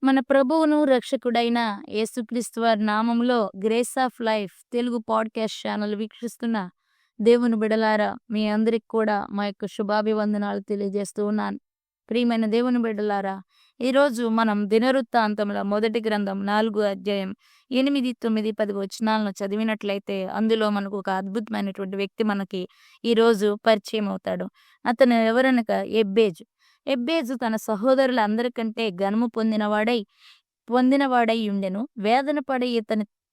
మన ప్రభువును, రక్షకుడైన యేసుక్రీస్తు వారి నామములో grace of life Telugu podcast channel వీక్షిస్తున్న దేవుని బిడ్డలారా, మీ అందరికి కూడా మా యొక్క శుభాభివందనాలు తెలియజేస్తూ ఉన్నాను. ప్రియమైన దేవుని బిడ్డలారా, ఈరోజు మనం దినవృత్తాంతముల మొదటి గ్రంథం 4 అధ్యాయం 8, 9, 10 వచనాలను చదివినట్లయితే అందులో మనకు ఒక అద్భుతమైనటువంటి వ్యక్తి మనకి ఈరోజు పరిచయం అవుతాడు. అతను ఎవరనగా ఎబ్బేజు. ఎబ్బేజు తన సహోదరులందరికంటే ఘనము పొందినవాడై ఉండెను. వేదన పడి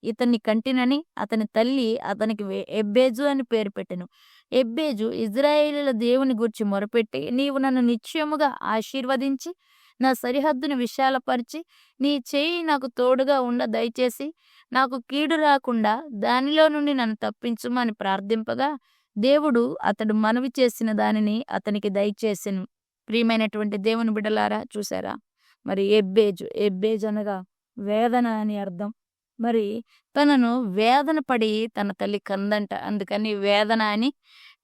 ఇతన్ని కంటినని అతని తల్లి అతనికి ఎబ్బేజు అని పేరు పెట్టెను. ఎబ్బేజు ఇజ్రాయేలీయుల దేవుని గూర్చి మొరపెట్టి, నీవు నన్ను నిశ్చయముగా ఆశీర్వదించి నా సరిహద్దును విశాలపరిచి నీ చేయి నాకు తోడుగా దయచేసి నాకు కీడు రాకుండా దానిలో నుండి నన్ను తప్పించుము అని ప్రార్థింపగా, దేవుడు అతడు మనవి చేసిన దానిని అతనికి దయచేసెను. ప్రియమైనటువంటి దేవుని బిడ్డలారా, చూసారా? మరి ఎబ్బేజు అనగా వేదన అని అర్థం. మరి తనను వేదన పడి తన తల్లి కందంట. అందుకని వేదన అని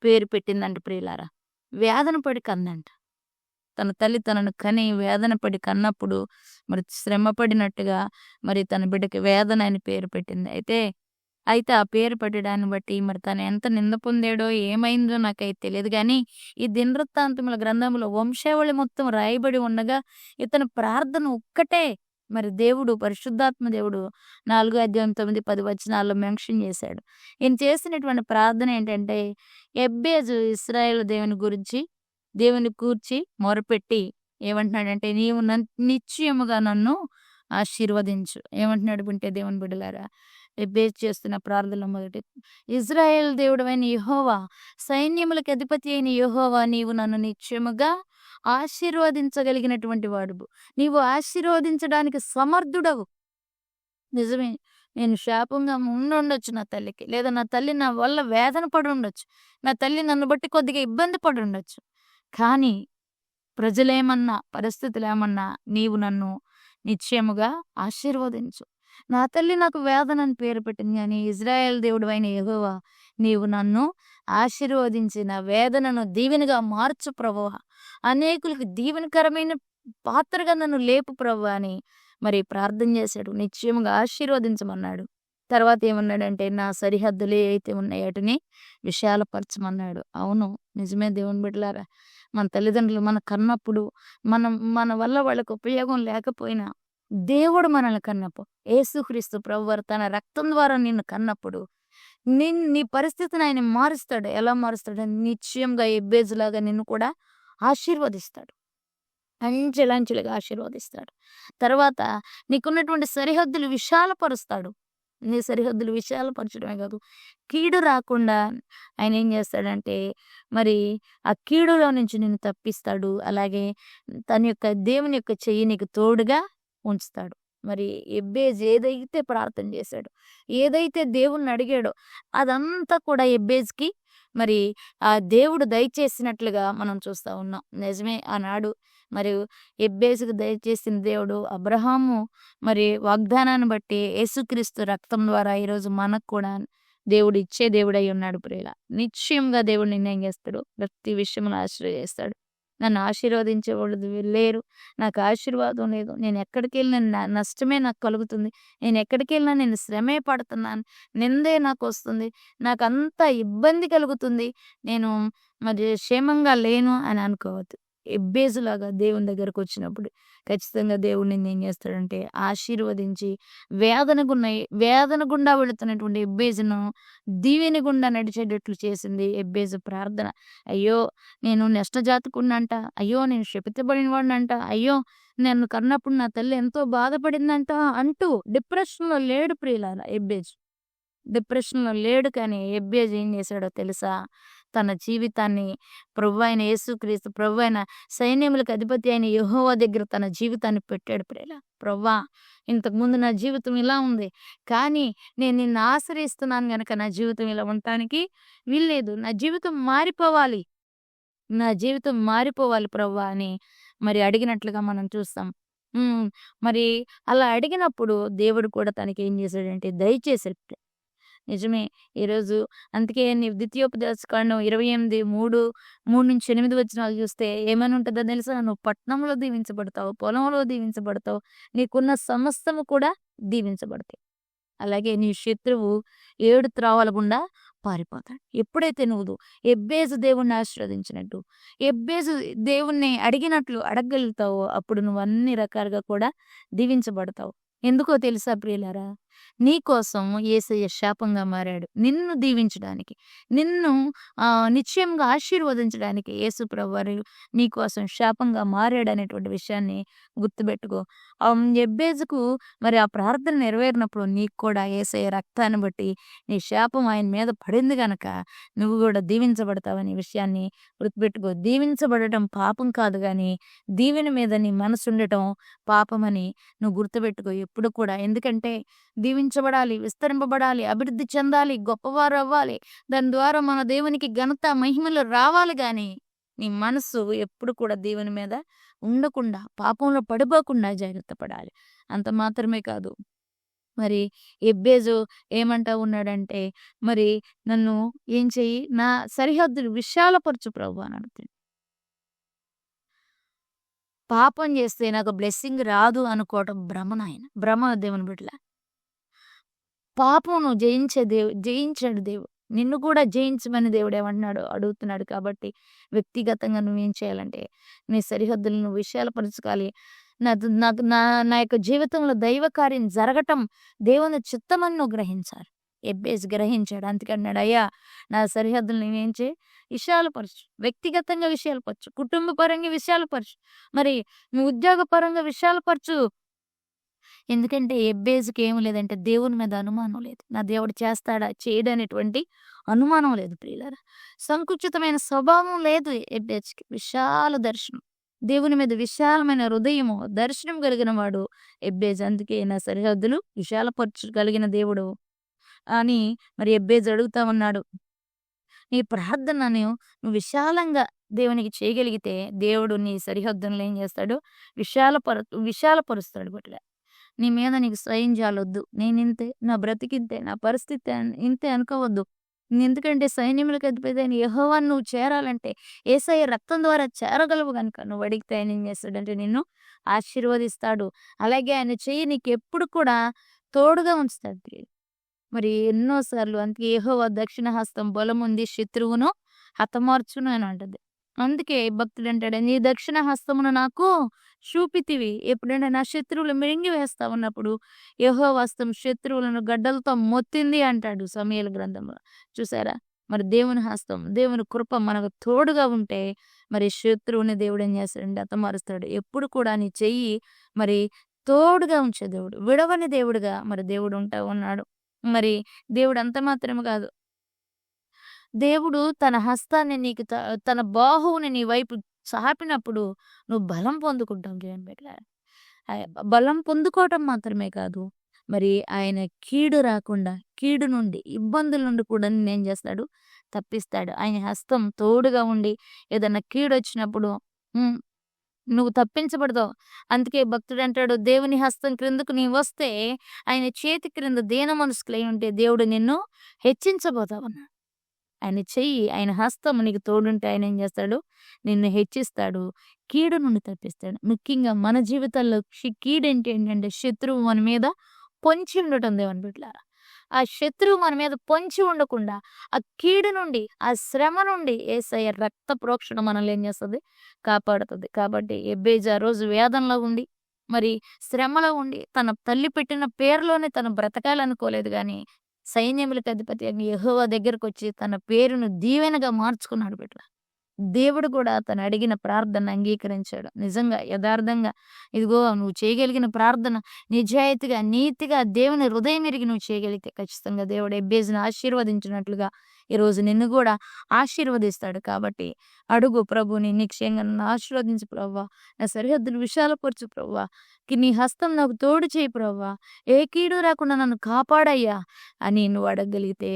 పేరు పెట్టిందంట ప్రియులారా. వేదన పడి కందంట. తన తల్లి తనను కని వేదన పడి కన్నప్పుడు మరి శ్రమ పడినట్టుగా మరి తన బిడ్డకి వేదన అని పేరు పెట్టింది. అయితే ఆ పేరు పెట్టడాన్ని బట్టి మరి తను ఎంత నింద పొందాడో ఏమైందో నాకైతే తెలియదు గానీ, ఈ దినవృత్తాంతముల గ్రంథంలో వంశావళి మొత్తం రాయబడి ఉండగా ఇతని ప్రార్థన ఒక్కటే మరి పరిశుద్ధాత్మ దేవుడు 4 అధ్యాయం 9, 10 వచనాల్లో మెన్షన్ చేశాడు. ఈయన చేసినటువంటి ప్రార్థన ఏంటంటే, ఎబ్బేజు ఇశ్రాయేలు దేవుని గూర్చి మొరపెట్టి ఏమంటున్నాడంటే, నీవు నిశ్చయముగా నన్ను ఆశీర్వదించు. ఏమంటున్నాడు వింటే దేవుని బిడ్డలారా, ఎబ్బేజు చేస్తున్న ప్రార్థనలో మొదటి, ఇజ్రాయేల్ దేవుడవైన యెహోవా, సైన్యములకు అధిపతి అయిన యెహోవా, నీవు నన్ను నిశ్చయముగా ఆశీర్వదించగలిగినటువంటి వాడువు. నీవు ఆశీర్వదించడానికి సమర్థుడవు. నిజమే, నేను శాపంగా ఉండుండొచ్చు నా తల్లికి, లేదా నా తల్లి నా వల్ల వేదన పడి ఉండొచ్చు, నా తల్లి నన్ను బట్టి కొద్దిగా ఇబ్బంది పడి ఉండొచ్చు. కానీ ప్రజలేమన్నా, పరిస్థితులేమన్నా, నీవు నన్ను నిశ్చయముగా ఆశీర్వదించు. నా తల్లి నాకు వేదనని పేరు పెట్టింది గాని, ఇజ్రాయేల్ దేవుడవైన యెహోవా, నీవు నన్ను ఆశీర్వదించి నా వేదనను దీవెనగా మార్చు ప్రభువా. అనేకులకు దీవెనకరమైన పాత్రగా నన్ను లేపు ప్రభువా అని మరి ప్రార్థన చేశాడు. నిశ్చయముగా ఆశీర్వదించమన్నాడు. తర్వాత ఏమన్నాడంటే, నా సరిహద్దులు ఏవైతే ఉన్నాయో వాటిని విశాలపరచమన్నాడు. అవును, నిజమే దేవుని బిడ్డలారా. మన తల్లిదండ్రులు మన కన్నప్పుడు మన వల్ల వాళ్ళకి ఉపయోగం లేకపోయినా, దేవుడు మనల్ని కన్నప్పుడు, యేసుక్రీస్తు ప్రభువారు తన రక్తం ద్వారా నిన్ను కన్నప్పుడు నీ పరిస్థితిని ఆయన మారుస్తాడు. ఎలా మారుస్తాడు? నిశ్చయంగా ఎబ్బేజులాగా నిన్ను కూడా ఆశీర్వదిస్తాడు. అంచెలంచెలుగా ఆశీర్వదిస్తాడు. తర్వాత నీకున్నటువంటి సరిహద్దులు విశాలపరుస్తాడు. నీ సరిహద్దులు విశాలపరచడమే కాదు, కీడు రాకుండా ఆయన ఏం చేస్తాడంటే, మరి ఆ కీడులో నుంచి నిన్ను తప్పిస్తాడు. అలాగే దేవుని యొక్క చెయ్యి నీకు తోడుగా ఉంచుతాడు. మరి ఎబ్బేజు ఏదైతే ప్రార్థన చేశాడో, ఏదైతే దేవుణ్ణి అడిగాడో అదంతా కూడా ఎబ్బేజుకి మరి ఆ దేవుడు దయచేసినట్లుగా మనం చూస్తా ఉన్నాం. నిజమే, ఆనాడు మరి ఎబ్బేజుకు దయచేసిన దేవుడు అబ్రహాము మరి వాగ్దానాన్ని బట్టి యేసుక్రీస్తు రక్తం ద్వారా ఈరోజు మనకు కూడా దేవుడు ఇచ్చే దేవుడై ఉన్నాడు ప్రియులా. నిశ్చయంగా దేవుడు నిన్నేం చేస్తాడు? ప్రతి విషయంలో ఆశీర్వదిస్తాడు. నన్ను ఆశీర్వదించేవాళ్ళు లేరు, నాకు ఆశీర్వాదం లేదు, నేను ఎక్కడికి వెళ్ళినా నష్టమే నాకు కలుగుతుంది, నేను ఎక్కడికి వెళ్ళినా నేను శ్రమే పడుతున్నాను, నిందే నాకు వస్తుంది, నాకు అంత ఇబ్బంది కలుగుతుంది, నేను మరి క్షేమంగా లేను అని అనుకోవద్దు. ఎబ్బేజులాగా దేవుని దగ్గరకు వచ్చినప్పుడు ఖచ్చితంగా దేవుడు నిన్ను ఏం చేస్తాడంటే ఆశీర్వదించి వేదన గుండా వెళుతున్నటువంటి ఎబ్బేజును దీవెన గుండా నడిచేటట్లు చేసింది ఎబ్బేజు ప్రార్థన. అయ్యో, నేను నష్టజాతకుడినంట, అయ్యో నేను శపితబడిన వాడినంట, అయ్యో నన్ను కన్నప్పుడు నా తల్లి ఎంతో బాధపడిందంట అంటూ డిప్రెషన్లో లేడు ప్రియులారా ఎబ్బేజు. డిప్రెషన్లో లేడు. కానీ ఎబ్బేజు ఏం చేశాడో తెలుసా? తన జీవితాన్ని ప్రభువైన యేసుక్రీస్తు, ప్రభువైన సైన్యములకు అధిపతి అయిన యెహోవా దగ్గర తన జీవితాన్ని పెట్టాడు ప్రియులా. ప్రభువా, ఇంతకుముందు నా జీవితం ఇలా ఉంది, కానీ నేను నిన్ను ఆశ్రయిస్తున్నాను గనక నా జీవితం ఇలా ఉండటానికి వీల్లేదు. నా జీవితం మారిపోవాలి ప్రభువా అని మరి అడిగినట్లుగా మనం చూస్తాం. మరి అలా అడిగినప్పుడు దేవుడు కూడా తనకి ఏం చేశాడంటే దయచేసాడు. నిజమే. ఈరోజు అందుకే ద్వితీయోపదేశకాండం 3:8 వచనాలు చూస్తే ఏమని ఉంటదో తెలుసా? నువ్వు పట్టణంలో దీవించబడతావు, పొలంలో దీవించబడతావు, నీకున్న సమస్తము కూడా దీవించబడతాయి. అలాగే నీ శత్రువు 7 త్రోవల గుండా పారిపోతాడు. ఎప్పుడైతే నువ్వు ఎబ్బేజు దేవుణ్ణి ఆశీర్వదించినట్టు, ఎబ్బేజు దేవుణ్ణి అడిగినట్లు అడగగలుగుతావో, అప్పుడు నువ్వు అన్ని రకాలుగా కూడా దీవించబడతావు. ఎందుకో తెలుసా ప్రియులారా? నీకోసం యేసయ్య శాపంగా మారాడు. నిన్ను దీవించడానికి, నిన్ను నిశ్చయంగా ఆశీర్వదించడానికి యేసు ప్రభువారు నీకోసం శాపంగా మారాడనేటువంటి విషయాన్ని గుర్తుపెట్టుకో. ఎబ్బేజుకు మరి ఆ ప్రార్థన నెరవేరినప్పుడు నీకు కూడా యేసయ్య రక్తాన్ని బట్టి నీ శాపం ఆయన మీద పడింది గనక నువ్వు కూడా దీవించబడతావనే విషయాన్ని గుర్తుపెట్టుకో. దీవించబడటం పాపం కాదు గాని, దీవెన మీద నీ మనసుండటం పాపమని నువ్వు గుర్తుపెట్టుకో ఎప్పుడు కూడా. ఎందుకంటే దీవించబడాలి, విస్తరింపబడాలి, అభివృద్ధి చెందాలి, గొప్పవారు అవ్వాలి. దాని ద్వారా మన దేవునికి ఘనత, మహిమలు రావాలి గాని, నీ మనస్సు ఎప్పుడు కూడా దేవుని మీద ఉండకుండా, పాపంలో పడిపోకుండా జాగ్రత్త పడాలి. అంత మాత్రమే కాదు, మరి ఎబ్బేజు ఏమంటా ఉన్నాడంటే, మరి నన్ను ఏం చెయ్యి, నా సరిహద్దులు విశాలపరచు ప్రభు అని అడుగుతాడు. పాపం చేస్తే నాకు బ్లెస్సింగ్ రాదు అనుకోవటం భ్రమ నాయన. భ్రమ దేవుని బిడ్డలా. పాపమును జయించాడు దేవుడు. నిన్ను కూడా జయించమని దేవుడు ఏమంటున్నాడు అడుగుతున్నాడు. కాబట్టి వ్యక్తిగతంగా నువ్వేం చేయాలంటే, నీ సరిహద్దులను విశాలపరచుకోవాలి. నాకు నా యొక్క జీవితంలో దైవ కార్యం జరగటం దేవుని చిత్తమని నువ్వు గ్రహించాలి. ఎబ్బేసి గ్రహించాడు. అందుకే అన్నాడు, అయ్యా నా సరిహద్దులు నువ్వేం చేయి, విశాలపరచు. వ్యక్తిగతంగా విశాలపరచు, కుటుంబ పరంగా విశాలపరచు, మరి మీ ఉద్యోగ పరంగా విశాలపరచు. ఎందుకంటే ఎబ్బేజుకి ఏమి లేదంటే దేవుని మీద అనుమానం లేదు. నా దేవుడు చేస్తాడా చేయడనేటువంటి అనుమానం లేదు ప్రియులారా. సంకుచితమైన స్వభావం లేదు ఎబ్బేజుకి. విశాల దర్శనం, దేవుని మీద విశాలమైన హృదయము, దర్శనం కలిగిన వాడు ఎబ్బేజు. అందుకే నా సరిహద్దులు విశాలపరచగలిగిన దేవుడు అని మరి ఎబ్బేజు అడుగుతా ఉన్నాడు. నీ ప్రార్థనను నువ్వు విశాలంగా దేవునికి చేయగలిగితే దేవుడు నీ సరిహద్దులను ఏం చేస్తాడు, విశాలపరుస్తాడు. బట్ల నీ మీద నీకు స్వయం జాలొద్దు. నేనింతే, నా బ్రతికింతే, నా పరిస్థితి ఇంతే అనుకోవద్దు. ఎందుకంటే సైన్యములకు అధిపతి అయిన యెహోవాను నువ్వు చేరాలంటే యేసయ్య రక్తం ద్వారా చేరగలవు గనుక నువ్వు అడిగితే ఆయన ఏం చేస్తాడంటే నిన్ను ఆశీర్వదిస్తాడు. అలాగే ఆయన చెయ్యి నీకు ఎప్పుడు కూడా తోడుగా ఉంచుతాడు. మరి ఎన్నో సార్లు అందుకే యెహోవా దక్షిణ హస్తం బలముంది, శత్రువును హతమార్చును అని అంటది. అందుకే భక్తుడు అంటాడు, నీ దక్షిణ హస్తమును నాకు చూపితివి. ఎప్పుడైనా నా శత్రువులు మింగి వేస్తా ఉన్నప్పుడు యెహోవా హస్తం శత్రువులను గడ్డలతో మొత్తింది అంటాడు సమూయేలు గ్రంథంలో. చూసారా? మరి దేవుని హస్తం, దేవుని కృప మనకు తోడుగా ఉంటే మరి శత్రువుని దేవుడు ఏం చేస్తాడంటే హతమారుస్తాడు. ఎప్పుడు కూడా నీ చెయ్యి మరి తోడుగా ఉంచే దేవుడు, విడవని దేవుడుగా మరి దేవుడు ఉంటా ఉన్నాడు. మరి దేవుడు అంత మాత్రమే కాదు, దేవుడు తన హస్తాన్ని నీకు తన బాహువుని నీ వైపు చాపినప్పుడు నువ్వు బలం పొందుకుంటావు. దేవుని బిడ్డలారా, బలం పొందుకోవటం మాత్రమే కాదు, మరి ఆయన కీడు రాకుండా, కీడు నుండి, ఇబ్బందుల నుండి కూడా నిన్నేం చేస్తాడు, తప్పిస్తాడు. ఆయన హస్తం తోడుగా ఉండి ఏదన్నా కీడు వచ్చినప్పుడు నువ్వు తప్పించబడతావు. అందుకే భక్తుడు అంటాడు, దేవుని హస్తం క్రిందకు నీవు వస్తే, ఆయన చేతి క్రింద దీన మనస్కులై ఉంటే దేవుడు నిన్ను హెచ్చించబోతావన్నాడు. ఆయన చెయ్యి, ఆయన హస్తం నీకు తోడుంటే ఆయన ఏం చేస్తాడు, నిన్ను హెచ్చిస్తాడు, కీడు నుండి తప్పిస్తాడు. ముఖ్యంగా మన జీవితాల్లో కీడేంటి ఏంటంటే శత్రువు మన మీద పొంచి ఉండటం. దేవుని బిడ్డలారా, ఆ శత్రువు మన మీద పొంచి ఉండకుండా, ఆ కీడు నుండి, ఆ శ్రమ నుండి యేసయ్య రక్త ప్రోక్షణ మనల్ని ఏం చేస్తుంది, కాపాడుతుంది. కాబట్టి ఎబ్బేజు ఆ రోజు వేదనలో ఉండి, మరి శ్రమలో ఉండి, తన తల్లి పెట్టిన పేరులోనే తను బ్రతకాలనుకోలేదు గాని, సైన్యములకు అధిపతి అయిన యెహోవా దగ్గరకొచ్చి తన పేరును దీవెనగా మార్చుకున్నాడు బిడ్డ. దేవుడు కూడా తను అడిగిన ప్రార్థన అంగీకరించాడు. నిజంగా యథార్థంగా ఇదిగో నువ్వు చేయగలిగిన ప్రార్థన నిజాయితీగా, నీతిగా, దేవుని హృదయం ఎరిగి నువ్వు చేయగలిగితే ఖచ్చితంగా దేవుడు ఎబ్బేజుని ఆశీర్వదించినట్లుగా ఈరోజు నిన్ను కూడా ఆశీర్వదిస్తాడు. కాబట్టి అడుగు, ప్రభుని నిశ్చయంగా నన్ను ఆశీర్వదించు ప్రభువా, నా సరిహద్దులు విశాలపరచు ప్రభువా, నీ హస్తం నాకు తోడు చేయి ప్రభువా, ఏ కీడు రాకుండా నన్ను కాపాడయ్యా అని నువ్వు అడగగలిగితే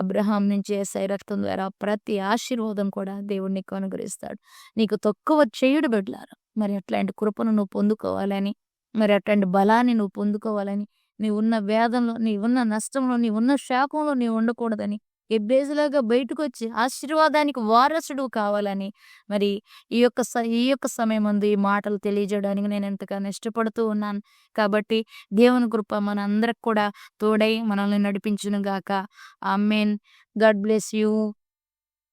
అబ్రహాం నుంచి యేసయ్య రక్తం ద్వారా ప్రతి ఆశీర్వాదం కూడా దేవుడు నీకు అనుగ్రహిస్తాడు. నీకు తక్కువ చేయుడు బిడ్డలారా. మరి అట్లాంటి కృపను నువ్వు పొందుకోవాలని, మరి అట్లాంటి బలాన్ని నువ్వు పొందుకోవాలని నీవున్న వేదనలో, నీవున్న నష్టంలో, నీవున్న శాపంలో నీవు ఉండకూడదని, ఎబ్బేజులాగా బయటకొచ్చి ఆశీర్వాదానికి వారసుడు కావాలని మరి ఈ యొక్క సమయమందు ఈ మాటలు తెలియజేయడానికి నేను ఎంతగానో ఇష్టపడుతూ ఉన్నాను. కాబట్టి దేవుని కృప మనందరికి కూడా తోడై మనల్ని నడిపించును గాక. ఆమేన్. God bless you.